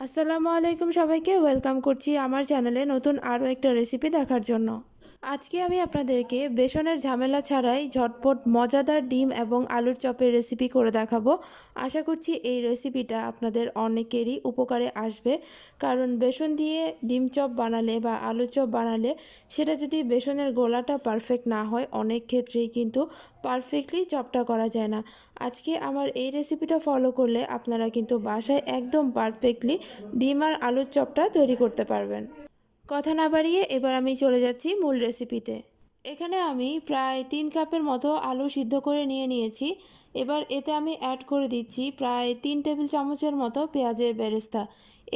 আসসালামু আলাইকুম সবাইকে ওয়েলকাম করছি আমার চ্যানেলে নতুন আরও একটা রেসিপি দেখার জন্য। আজকে আমি আপনাদেরকে বেসনের ঝামেলা ছাড়াই ঝটপট মজাদার ডিম এবং আলুর চপের রেসিপি করে দেখাবো। আশা করছি এই রেসিপিটা আপনাদের অনেকেরই উপকারে আসবে, কারণ বেসন দিয়ে ডিম চপ বানালে বা আলুর চপ বানালে সেটা যদি বেসনের গোলাটা পারফেক্ট না হয় অনেক ক্ষেত্রেই কিন্তু পারফেক্টলি চপটা করা যায় না। আজকে আমার এই রেসিপিটা ফলো করলে আপনারা কিন্তু বাসায় একদম পারফেক্টলি ডিম আর আলুর চপটা তৈরি করতে পারবেন। কথা না বাড়িয়ে এবার আমি চলে যাচ্ছি মূল রেসিপিতে। এখানে আমি প্রায় 3 কাপের মতো আলু সিদ্ধ করে নিয়েছি। এবার এতে আমি অ্যাড করে দিচ্ছি প্রায় 3 টেবিল চামচের মতো পেঁয়াজের বেরেস্তা।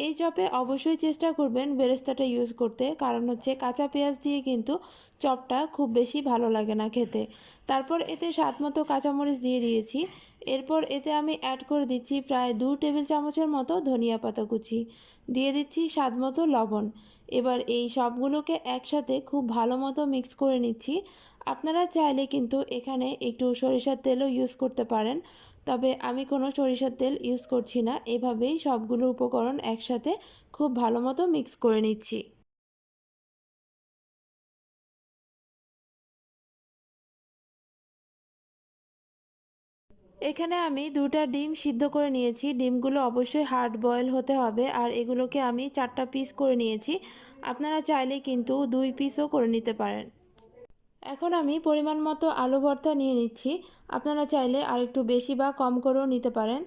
এই চপে অবশ্যই চেষ্টা করবেন বেরেস্তাটা ইউজ করতে, কারণ হচ্ছে কাঁচা পেঁয়াজ দিয়ে কিন্তু চপটা খুব বেশি ভালো লাগে না খেতে। তারপর এতে স্বাদ মতো কাঁচামরিচ দিয়ে দিয়েছি। এরপর এতে আমি অ্যাড করে দিচ্ছি প্রায় 2 টেবিল চামচের মতো ধনিয়া পাতা কুচি, দিয়ে দিচ্ছি স্বাদ মতো লবণ। এবার এই সবগুলোকে একসাথে খুব ভালো মতো মিক্স করে নিচ্ছি। আপনারা চাইলে কিন্তু এখানে একটু সরিষার তেলও ইউজ করতে পারেন, তবে আমি কোনো সরিষার তেল ইউজ করছি না। এভাবেই সবগুলো উপকরণ একসাথে খুব ভালো মতো মিক্স করে নিচ্ছি। এখানে আমি 2টা ডিম সিদ্ধ করে নিয়েছি। ডিমগুলো অবশ্যই হার্ড বয়েল হতে হবে, আর এগুলোকে আমি 4টা পিস করে নিয়েছি। আপনারা চাইলে কিন্তু 2 পিসও করে নিতে পারেন। এখন আমি পরিমাণ মতো আলু ভর্তা নিয়ে নিচ্ছি। আপনারা চাইলে আরেকটু বেশি বা কম করেও নিতে পারেন।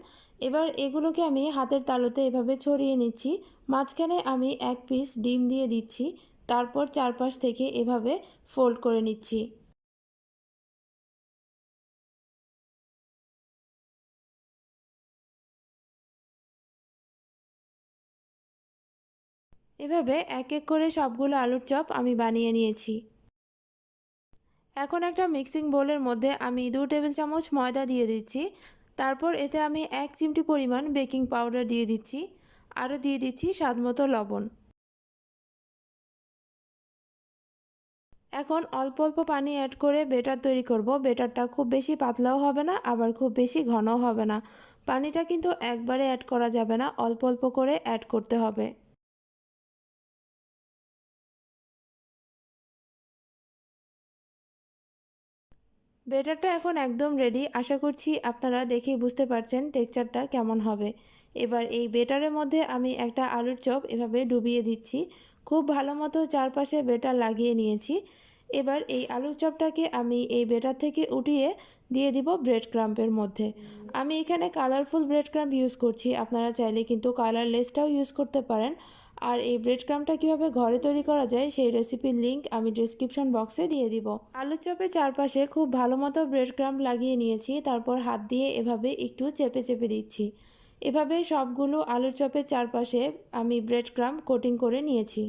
এবার এগুলোকে আমি হাতের তালুতে এভাবে ছড়িয়ে নিচ্ছি। মাঝখানে আমি 1 পিস ডিম দিয়ে দিচ্ছি। তারপর চারপাশ থেকে এভাবে ফোল্ড করে নিচ্ছি। এভাবে এক এক করে সবগুলো আলুর চপ আমি বানিয়ে নিয়েছি। এখন একটা মিক্সিং বোলের মধ্যে আমি 2 টেবিল চামচ ময়দা দিয়ে দিচ্ছি। তারপর এতে আমি 1 চিমটি পরিমাণ বেকিং পাউডার দিয়ে দিচ্ছি। আরও দিয়ে দিচ্ছি স্বাদমতো লবণ। এখন অল্প অল্প পানি অ্যাড করে বেটার তৈরি করব। বেটারটা খুব বেশি পাতলাও হবে না, আবার খুব বেশি ঘনও হবে না। পানিটা কিন্তু একবারে অ্যাড করা যাবে না, অল্প অল্প করে অ্যাড করতে হবে। বেটারটা এখন একদম রেডি। আশা করছি আপনারা দেখেই বুঝতে পারছেন টেক্সচারটা কেমন হবে। এবার এই বেটারের মধ্যে আমি একটা আলুর চপ এভাবে ডুবিয়ে দিচ্ছি। খুব ভালো মতো চারপাশে বেটার লাগিয়ে নিয়েছি। এবার এই আলুর চপটাকে আমি এই বেটার থেকে উঠিয়ে দিয়ে দিব ব্রেড ক্রাম্পের মধ্যে। আমি এখানে কালারফুল ব্রেড ক্রাম্প ইউজ করছি, আপনারা চাইলে কিন্তু কালারলেসটাও ইউজ করতে পারেন। আর এই ব্রেড ক্রাম্পটা কীভাবে ঘরে তৈরি করা যায় সেই রেসিপির লিঙ্ক আমি ডিসক্রিপশন বক্সে দিয়ে দিব। আলুর চপের চারপাশে খুব ভালো মতো ব্রেড ক্রাম্প লাগিয়ে নিয়েছি। তারপর হাত দিয়ে এভাবে একটু চেপে চেপে দিচ্ছি। এভাবে সবগুলো আলুর চপের চারপাশে আমি ব্রেড ক্রাম্প কোটিং করে নিয়েছি।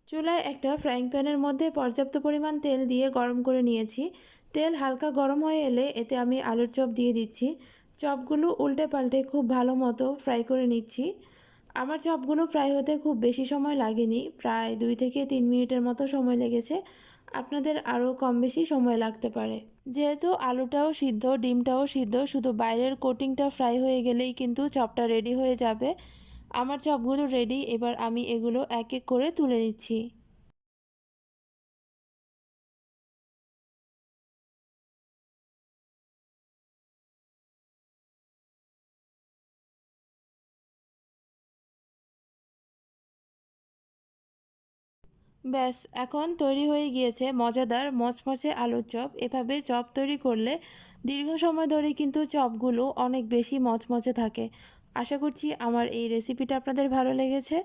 চুলায় একটা ফ্রাইং প্যানের মধ্যে পর্যাপ্ত পরিমাণ তেল দিয়ে গরম করে নিয়েছি। তেল হালকা গরম হয়ে এলে এতে আমি আলুর চপ দিয়ে দিচ্ছি। চপগুলো উল্টে পাল্টে খুব ভালো মতো ফ্রাই করে নিচ্ছি। আমার চপগুলো ফ্রাই হতে খুব বেশি সময় লাগেনি, প্রায় 2 থেকে 3 মিনিটের মতো সময় লেগেছে। আপনাদের আরও কম বেশি সময় লাগতে পারে। যেহেতু আলুটাও সিদ্ধ ডিমটাও সিদ্ধ, শুধু বাইরের কোটিংটা ফ্রাই হয়ে গেলেই কিন্তু চপটা রেডি হয়ে যাবে। আমার চপগুলো রেডি। এবার আমি এগুলো এক এক করে তুলে নিচ্ছি। ব্যাস, এখন তৈরি হয়ে গিয়েছে মজাদার মচমচে আলুর চপ। এভাবে চপ তৈরি করলে দীর্ঘ সময় ধরে কিন্তু চপগুলো অনেক বেশি মচমচে থাকে। আশা করছি আমার এই রেসিপিটা আপনাদের ভালো লেগেছে।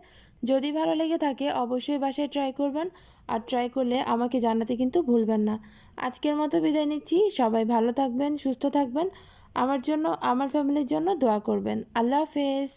যদি ভালো লেগে থাকে অবশ্যই বাসায় ট্রাই করবেন, আর ট্রাই করলে আমাকে জানাতে কিন্তু ভুলবেন না। আজকের মতো বিদায় নিচ্ছি। সবাই ভালো থাকবেন, সুস্থ থাকবেন। আমার জন্য, আমার ফ্যামিলির জন্য দোয়া করবেন। আল্লাহ হাফেজ।